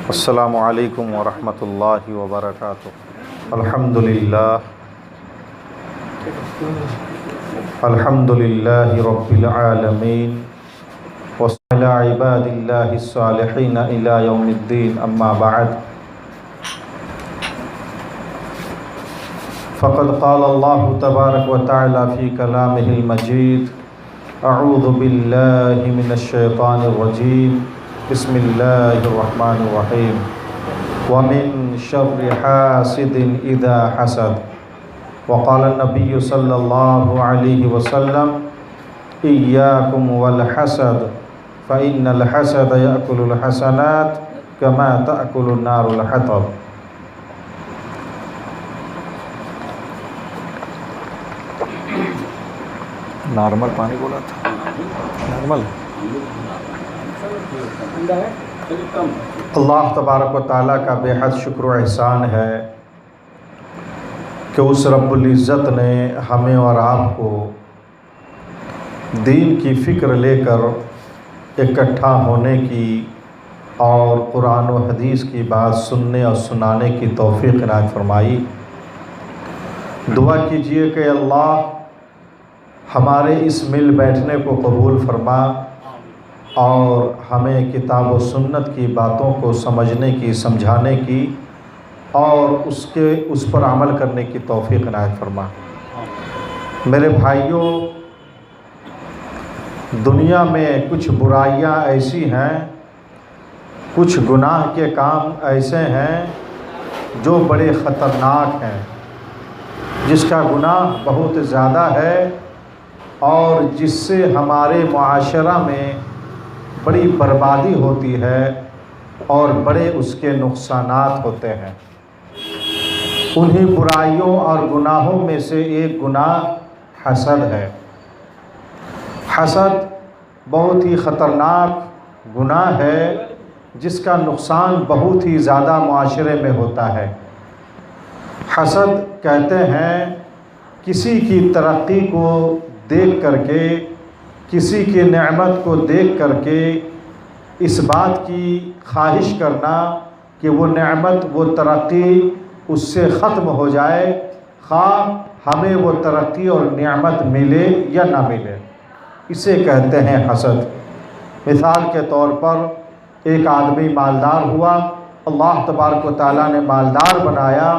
السلام علیکم ورحمۃ اللہ وبرکاتہ۔ الحمدللہ رب العالمین وصلی عباد اللہ الصالحین الی یوم الدین، اما بعد فقد قال اللہ تبارک و تعالی فی کلامہ المجید، اعوذ باللہ من الشیطان الرجیم، بسم اللہ الرحمن الرحیم، ومن شر حاسد اذا حسد، وقال النبی صلی اللہ علیہ وسلم ایاکم والحسد فإن الحسد یأکل الحسنات کما تأکل النار الحطب۔ نارمل پانی بولا تھا، نارمل۔ اللہ تبارک و تعالیٰ کا بے حد شکر و احسان ہے کہ اس رب العزت نے ہمیں اور آپ کو دین کی فکر لے کر اکٹھا ہونے کی اور قرآن و حدیث کی بات سننے اور سنانے کی توفیق عنایت فرمائی۔ دعا کیجئے کہ اللہ ہمارے اس مل بیٹھنے کو قبول فرما اور ہمیں کتاب و سنت کی باتوں کو سمجھنے کی، سمجھانے کی اور اس پر عمل کرنے کی توفیق عنایت فرما۔ میرے بھائیوں، دنیا میں کچھ برائیاں ایسی ہیں، کچھ گناہ کے کام ایسے ہیں جو بڑے خطرناک ہیں، جس کا گناہ بہت زیادہ ہے اور جس سے ہمارے معاشرہ میں بڑی بربادی ہوتی ہے اور بڑے اس کے نقصانات ہوتے ہیں۔ انہی برائیوں اور گناہوں میں سے ایک گناہ حسد ہے۔ حسد بہت ہی خطرناک گناہ ہے جس کا نقصان بہت ہی زیادہ معاشرے میں ہوتا ہے۔ حسد کہتے ہیں کسی کی ترقی کو دیکھ کر کے، کسی کی نعمت کو دیکھ کر کے اس بات کی خواہش کرنا کہ وہ نعمت، وہ ترقی اس سے ختم ہو جائے، خواہ ہمیں وہ ترقی اور نعمت ملے یا نہ ملے، اسے کہتے ہیں حسد۔ مثال کے طور پر ایک آدمی مالدار ہوا، اللہ تبارک و تعالیٰ نے مالدار بنایا،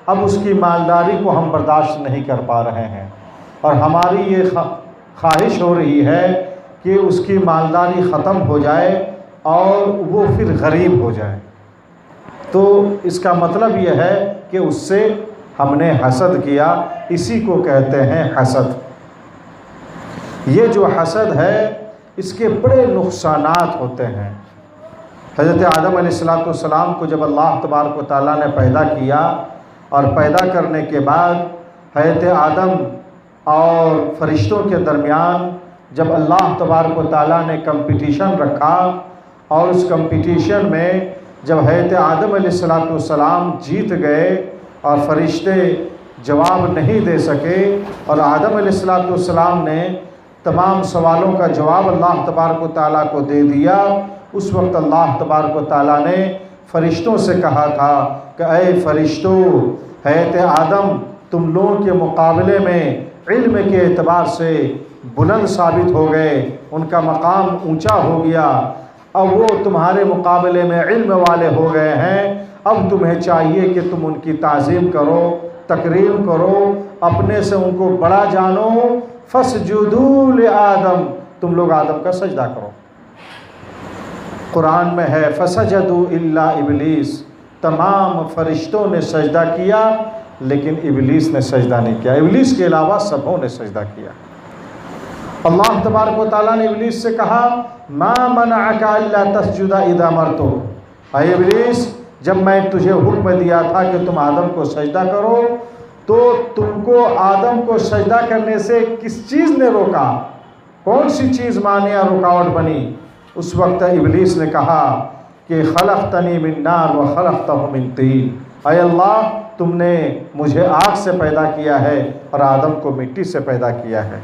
اب اس کی مالداری کو ہم برداشت نہیں کر پا رہے ہیں اور ہماری یہ خواہش ہو رہی ہے کہ اس کی مالداری ختم ہو جائے اور وہ پھر غریب ہو جائے۔ تو اس کا مطلب یہ ہے کہ اس سے ہم نے حسد کیا، اسی کو کہتے ہیں حسد۔ یہ جو حسد ہے اس کے بڑے نقصانات ہوتے ہیں۔ حضرت آدم علیہ السلام کو جب اللہ تبارک و تعالیٰ نے پیدا کیا اور پیدا کرنے کے بعد حضرت آدم اور فرشتوں کے درمیان جب اللہ تبارک و تعالیٰ نے کمپٹیشن رکھا اور اس کمپٹیشن میں جب حضرت آدم علیہ السلام جیت گئے اور فرشتے جواب نہیں دے سکے اور آدم علیہ السلام نے تمام سوالوں کا جواب اللہ تبارک و تعالیٰ کو دے دیا، اس وقت اللہ تبارک و تعالیٰ نے فرشتوں سے کہا تھا کہ اے فرشتوں، حضرت آدم تم لوگوں کے مقابلے میں علم کے اعتبار سے بلند ثابت ہو گئے، ان کا مقام اونچا ہو گیا، اب وہ تمہارے مقابلے میں علم والے ہو گئے ہیں، اب تمہیں چاہیے کہ تم ان کی تعظیم کرو، تکریم کرو، اپنے سے ان کو بڑا جانو، فَاسْجُدُوا لِآدَمَ، تم لوگ آدم کا سجدہ کرو۔ قرآن میں ہے فَسَجَدُوا إِلَّا إِبْلِيسَ، تمام فرشتوں نے سجدہ کیا لیکن ابلیس نے سجدہ نہیں کیا، ابلیس کے علاوہ سبوں نے سجدہ کیا۔ اللہ تبارک و تعالیٰ نے ابلیس سے کہا مَا مَنَعَكَ أَلَّا تَسْجُدَ إِذَا أَمَرْتُكَ، اے ابلیس جب میں تجھے حکم دیا تھا کہ تم آدم کو سجدہ کرو تو تم کو آدم کو سجدہ کرنے سے کس چیز نے روکا؟ کون سی چیز مانع رکاوٹ بنی؟ اس وقت ابلیس نے کہا کہ خلقتنی من نار و خلقتہ من طین، اے اللہ تم نے مجھے آگ سے پیدا کیا ہے اور آدم کو مٹی سے پیدا کیا ہے،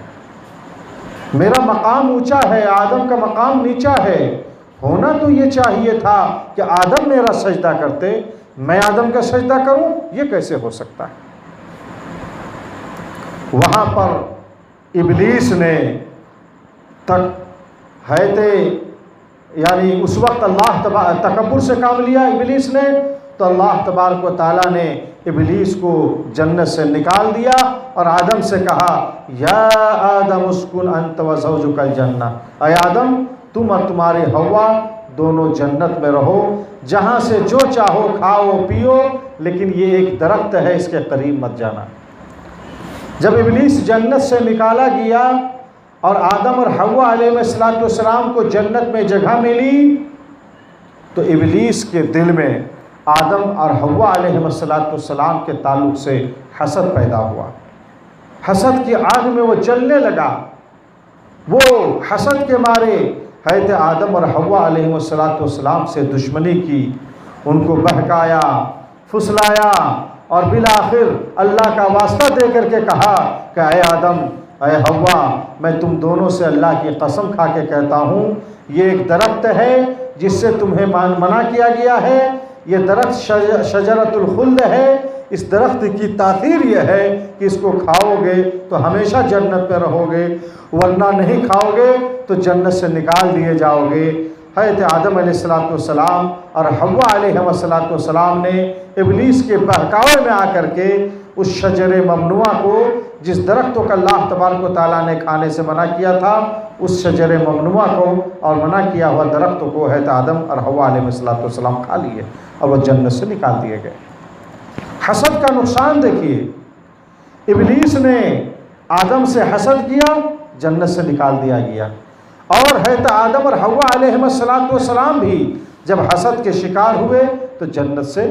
میرا مقام اونچا ہے، آدم کا مقام نیچا ہے، ہونا تو یہ چاہیے تھا کہ آدم میرا سجدہ کرتے، میں آدم کا سجدہ کروں، یہ کیسے ہو سکتا ہے؟ وہاں پر ابلیس نے یعنی اس وقت تکبر سے کام لیا ابلیس نے، تو اللہ تبارک و تعالیٰ نے ابلیس کو جنت سے نکال دیا اور آدم سے کہا یا آدم اسکن انت و زوجک الجنہ، اے آدم تم اور تمہاری حوا دونوں جنت میں رہو، جہاں سے جو چاہو کھاؤ پیو، لیکن یہ ایک درخت ہے اس کے قریب مت جانا۔ جب ابلیس جنت سے نکالا گیا اور آدم اور حوا علیہ السلام کو جنت میں جگہ ملی، تو ابلیس کے دل میں آدم اور حوا علیہ السلام کے تعلق سے حسد پیدا ہوا۔ حسد کی آگ میں وہ جلنے لگا۔ وہ حسد کے مارے حضرت آدم اور حوا علیہ السلام سے دشمنی کی، ان کو بہکایا، پھسلایا، اور بالآخر اللہ کا واسطہ دے کر کے کہا کہ اے آدم اے حوا، میں تم دونوں سے اللہ کی قسم کھا کے کہتا ہوں، یہ ایک درخت ہے جس سے تمہیں منع کیا گیا ہے، یہ درخت شجرۃ الخلد ہے، اس درخت کی تاثیر یہ ہے کہ اس کو کھاؤ گے تو ہمیشہ جنت میں رہو گے، ورنہ نہیں کھاؤ گے تو جنت سے نکال دیے جاؤ گے۔ حضرت آدم علیہ السلام اور حوا علیہ السلام نے ابلیس کے بہکاوے میں آ کر کے اس شجر ممنوعہ کو، جس درخت کو اللہ تبارک و تعالیٰ نے کھانے سے منع کیا تھا، اس شجر ممنوعہ کو اور منع کیا ہوا درخت کو حضرت آدم اور حوا علیہ السلام کھا لیے اور وہ جنت سے نکال دیے گئے۔ حسد کا نقصان دیکھیے، ابلیس نے آدم سے حسد کیا، جنت سے نکال دیا گیا، اور حضرت آدم اور حوا علیہ السلام بھی جب حسد کے شکار ہوئے تو جنت سے،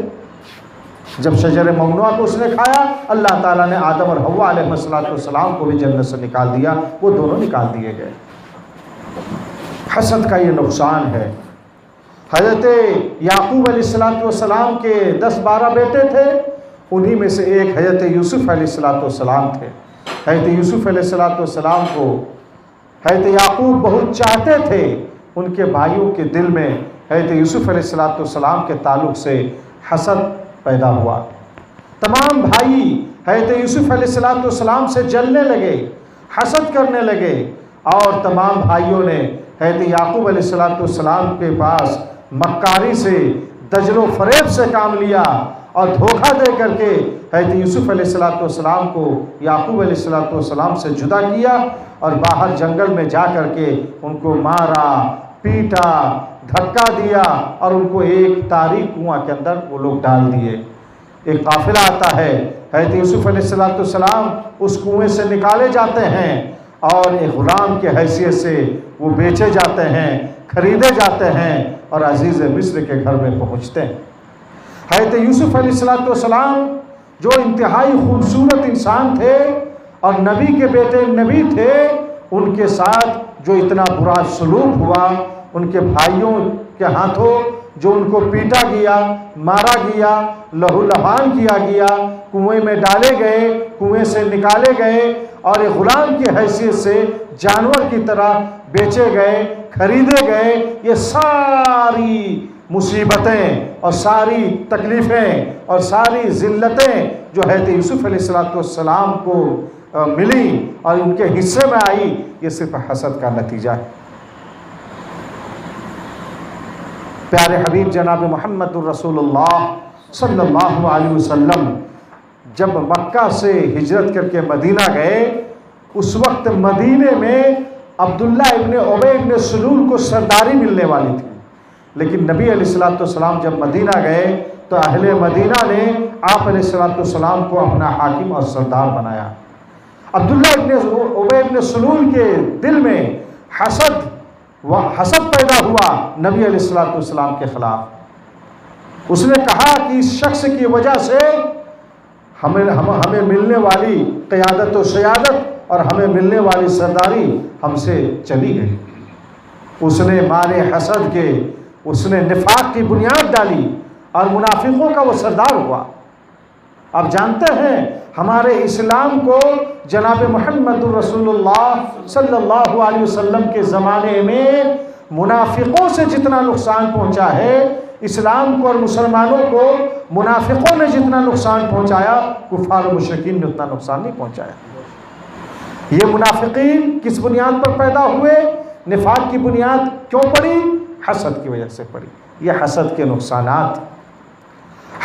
جب شجر ممنوعہ کو اس نے کھایا، اللہ تعالیٰ نے آدم اور حوا علیہ السلام کو بھی جنت سے نکال دیا، وہ دونوں نکال دیے گئے۔ حسد کا یہ نقصان ہے۔ حضرت یعقوب علیہ السلام کے 10-12 بیٹے تھے، انہی میں سے ایک حضرت یوسف علیہ السلام تھے۔ حضرت یوسف علیہ السلام کو حضرت یعقوب بہت چاہتے تھے، ان کے بھائیوں کے دل میں حضرت یوسف علیہ السلام کے تعلق سے حسد پیدا ہوا۔ تمام بھائی حضرت یوسف علیہ السلام سے جلنے لگے، حسد کرنے لگے، اور تمام بھائیوں نے حضرت یعقوب علیہ السلام کے پاس مکاری سے، دجل و فریب سے کام لیا اور دھوکہ دے کر کے حضرت یوسف علیہ السلام کو یعقوب علیہ السلام سے جدا کیا، اور باہر جنگل میں جا کر کے ان کو مارا، پیٹا، دھکا دیا، اور ان کو ایک تاریک کنواں کے اندر وہ لوگ ڈال دیے۔ ایک قافلہ آتا ہے، حضرت یوسف علیہ السلام اس کنویں سے نکالے جاتے ہیں اور ایک غلام کے حیثیت سے وہ بیچے جاتے ہیں، خریدے جاتے ہیں، اور عزیز مصر کے گھر میں پہنچتے ہیں۔ حضرت یوسف علیہ السلام جو انتہائی خوبصورت انسان تھے اور نبی کے بیٹے نبی تھے، ان کے ساتھ جو اتنا برا سلوک ہوا، ان کے بھائیوں کے ہاتھوں جو ان کو پیٹا گیا، مارا گیا، لہو لہان کیا گیا، کنویں میں ڈالے گئے، کنویں سے نکالے گئے، اور ایک غلام کی حیثیت سے جانور کی طرح بیچے گئے، خریدے گئے، یہ ساری مصیبتیں اور ساری تکلیفیں اور ساری ذلتیں جو حضرت یوسف علیہ السلام کو ملی اور ان کے حصے میں آئی، یہ صرف حسد کا نتیجہ ہے۔ پیارے حبیب جناب محمد الرسول اللہ صلی اللہ علیہ وسلم جب مکہ سے ہجرت کر کے مدینہ گئے، اس وقت مدینے میں عبداللہ ابن ابی ابن سلول کو سرداری ملنے والی تھی، لیکن نبی علیہ السلام جب مدینہ گئے تو اہل مدینہ نے آپ علیہ السلام کو اپنا حاکم اور سردار بنایا۔ عبداللہ ابن ابی ابن سلول کے دل میں حسد پیدا ہوا نبی علیہ السلام کے خلاف۔ اس نے کہا کہ اس شخص کی وجہ سے ہمیں ملنے والی قیادت و سیادت اور ہمیں ملنے والی سرداری ہم سے چلی گئی۔ اس نے مارے حسد کے، اس نے نفاق کی بنیاد ڈالی اور منافقوں کا وہ سردار ہوا۔ آپ جانتے ہیں ہمارے اسلام کو جناب محمد الرسول اللہ صلی اللہ علیہ وسلم کے زمانے میں منافقوں سے جتنا نقصان پہنچا ہے، اسلام کو اور مسلمانوں کو منافقوں نے جتنا نقصان پہنچایا، کفار و مشرکین نے اتنا نقصان نہیں پہنچایا۔ یہ منافقین کس بنیاد پر پیدا ہوئے؟ نفاق کی بنیاد کیوں پڑی؟ حسد کی وجہ سے پڑی۔ یہ حسد کے نقصانات،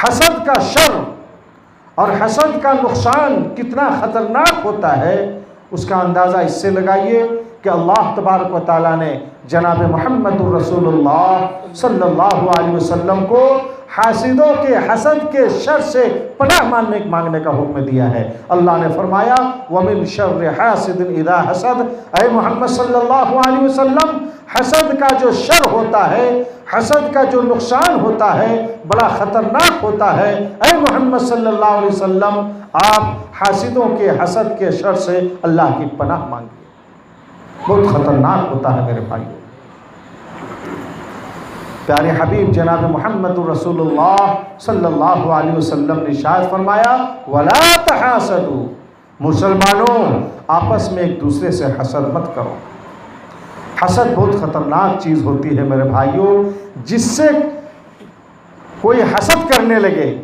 حسد کا شر اور حسد کا نقصان کتنا خطرناک ہوتا ہے، اس کا اندازہ اس سے لگائیے کہ اللہ تبارک و تعالیٰ نے جناب محمد الرسول اللہ صلی اللہ علیہ وسلم کو حاسدوں کے حسد کے شر سے پناہ مانگنے کا حکم دیا ہے۔ اللہ نے فرمایا وَمِن شَرِّ حَاسِدٍ إِذَا حَسَدَ، اے محمد صلی اللہ علیہ وسلم، حسد کا جو شر ہوتا ہے، حسد کا جو نقصان ہوتا ہے، بڑا خطرناک ہوتا ہے۔ اے محمد صلی اللہ علیہ وسلم، آپ حاسدوں کے حسد کے شر سے اللہ کی پناہ مانگیے، بہت خطرناک ہوتا ہے میرے بھائیو۔ پیارے حبیب جناب محمد الرسول اللہ صلی اللہ علیہ وسلم نے ارشاد فرمایا وَلَا تَحَاسَدُوا، مسلمانوں آپس میں ایک دوسرے سے حسد مت کرو۔ حسد بہت خطرناک چیز ہوتی ہے میرے بھائیوں، جس سے کوئی حسد کرنے لگے،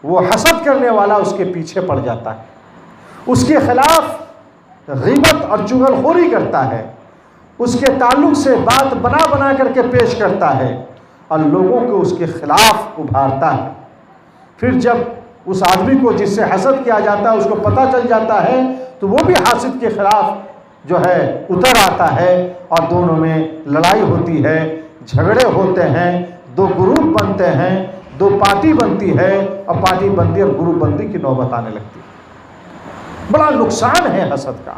وہ حسد کرنے والا اس کے پیچھے پڑ جاتا ہے، اس کے خلاف غیبت اور چغل خوری کرتا ہے، اس کے تعلق سے بات بنا کر کے پیش کرتا ہے اور لوگوں کو اس کے خلاف ابھارتا ہے۔ پھر جب اس آدمی کو جس سے حسد کیا جاتا ہے اس کو پتہ چل جاتا ہے تو وہ بھی حاسد کے خلاف جو ہے اتر آتا ہے اور دونوں میں لڑائی ہوتی ہے، جھگڑے ہوتے ہیں، دو گروپ بنتے ہیں، دو پارٹی بنتی ہے اور پارٹی بندی اور گروپ بندی کی نوبت آنے لگتی ہے۔ بڑا نقصان ہے حسد کا،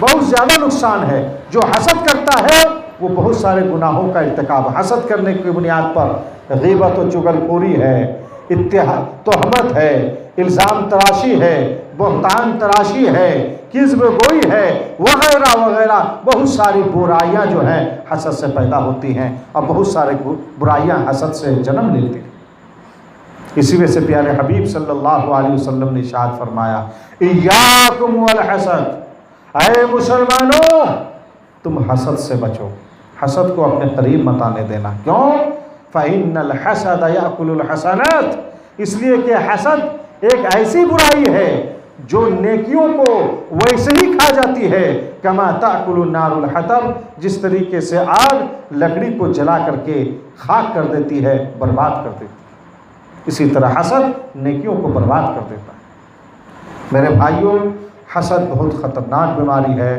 بہت زیادہ نقصان ہے۔ جو حسد کرتا ہے وہ بہت سارے گناہوں کا ارتکاب، حسد کرنے کی بنیاد پر غیبت و چغل خوری ہے، تہمت ہے، الزام تراشی ہے، بہتان تراشی ہے، کذب گوئی ہے، وغیرہ وغیرہ، بہت ساری برائیاں جو ہیں حسد سے پیدا ہوتی ہیں اور بہت سارے برائیاں حسد سے جنم لیتی ہیں۔ اسی وجہ سے پیارے حبیب صلی اللہ علیہ وسلم نے ارشاد فرمایا ایاکم والحسد، اے مسلمانوں تم حسد سے بچو، حسد کو اپنے قریب مت آنے دینا۔ کیوں؟ فَإِنَّ الْحَسَدَ يَأْكُلُ الْحَسَنَاتِ، اس لیے کہ حسد ایک ایسی برائی ہے جو نیکیوں کو ویسے ہی کھا جاتی ہے، کما تأکل النار الحطب، جس طریقے سے آگ لکڑی کو جلا کر کے خاک کر دیتی ہے، برباد کر دیتی ہے، اسی طرح حسد نیکیوں کو برباد کر دیتا ہے۔ میرے بھائیوں، حسد بہت خطرناک بیماری ہے۔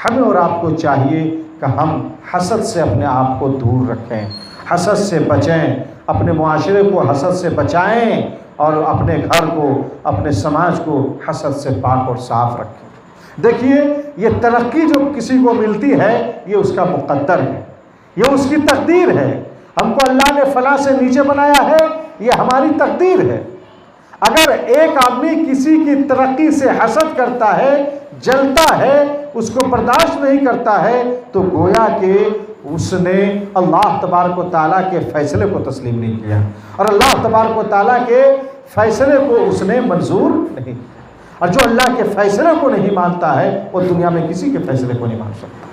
ہمیں اور آپ کو چاہیے کہ ہم حسد سے اپنے آپ کو دور رکھیں، حسد سے بچیں، اپنے معاشرے کو حسد سے بچائیں اور اپنے گھر کو، اپنے سماج کو حسد سے پاک اور صاف رکھیں۔ دیکھیے، یہ ترقی جو کسی کو ملتی ہے یہ اس کا مقدر ہے، یہ اس کی تقدیر ہے۔ ہم کو اللہ نے فلاں سے نیچے بنایا ہے، یہ ہماری تقدیر ہے۔ اگر ایک آدمی کسی کی ترقی سے حسد کرتا ہے، جلتا ہے، اس کو برداشت نہیں کرتا ہے، تو گویا کہ اس نے اللہ تبارک و تعالیٰ کے فیصلے کو تسلیم نہیں کیا اور اللہ تبارک و تعالیٰ کے فیصلے کو اس نے منظور نہیں کیا، اور جو اللہ کے فیصلے کو نہیں مانتا ہے وہ دنیا میں کسی کے فیصلے کو نہیں مان سکتا۔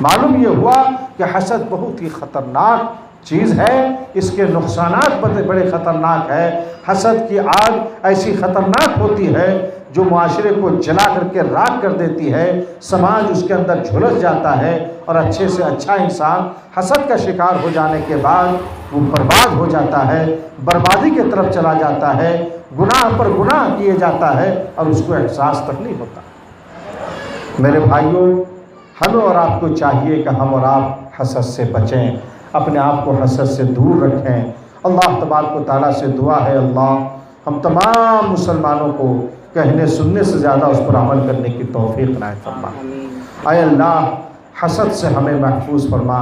معلوم یہ ہوا کہ حسد بہت ہی خطرناک چیز ہے، اس کے نقصانات بڑے خطرناک ہے۔ حسد کی آگ ایسی خطرناک ہوتی ہے جو معاشرے کو جلا کر کے راکھ کر دیتی ہے، سماج اس کے اندر جھلس جاتا ہے اور اچھے سے اچھا انسان حسد کا شکار ہو جانے کے بعد وہ برباد ہو جاتا ہے، بربادی کی طرف چلا جاتا ہے، گناہ پر گناہ کیے جاتا ہے اور اس کو احساس تک نہیں ہوتا۔ میرے بھائیوں، ہمیں اور آپ کو چاہیے کہ ہم اور آپ حسد سے بچیں، اپنے آپ کو حسد سے دور رکھیں۔ اللہ تبارک و تعالیٰ سے دعا ہے اللہ ہم تمام مسلمانوں کو کہنے سننے سے زیادہ اس پر عمل کرنے کی توفیق عنایت فرما۔ اے اللہ، حسد سے ہمیں محفوظ فرما،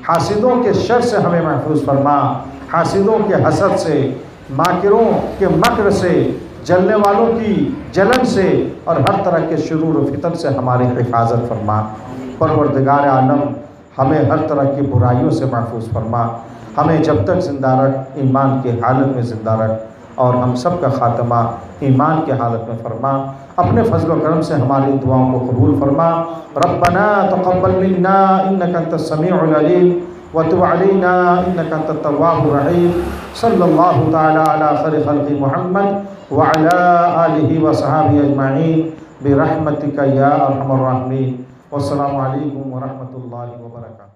حاسدوں کے شر سے ہمیں محفوظ فرما، حاسدوں کے حسد سے، ماکروں کے مکر سے، جلنے والوں کی جلن سے اور ہر طرح کے شرور و فتن سے ہماری حفاظت فرما۔ پروردگار عالم، ہمیں ہر طرح کی برائیوں سے محفوظ فرما، ہمیں جب تک زندہ رکھ، ایمان کی حالت میں زندہ رکھ۔ اور ہم سب کا خاتمہ ایمان کی حالت میں فرما، اپنے فضل و کرم سے ہماری دعاؤں کو قبول فرما۔ ربنا تقبل منا انک انت السمیع العلیم وتب علینا انک انت التواب الرحیم۔ صلی اللہ تعالی علی خیر خلق محمد وعلی آلہ وصحبہ اجمعین برحمتک یا ارحم الراحمین۔ والسلام علیکم ورحمۃ اللہ وبرکاتہ۔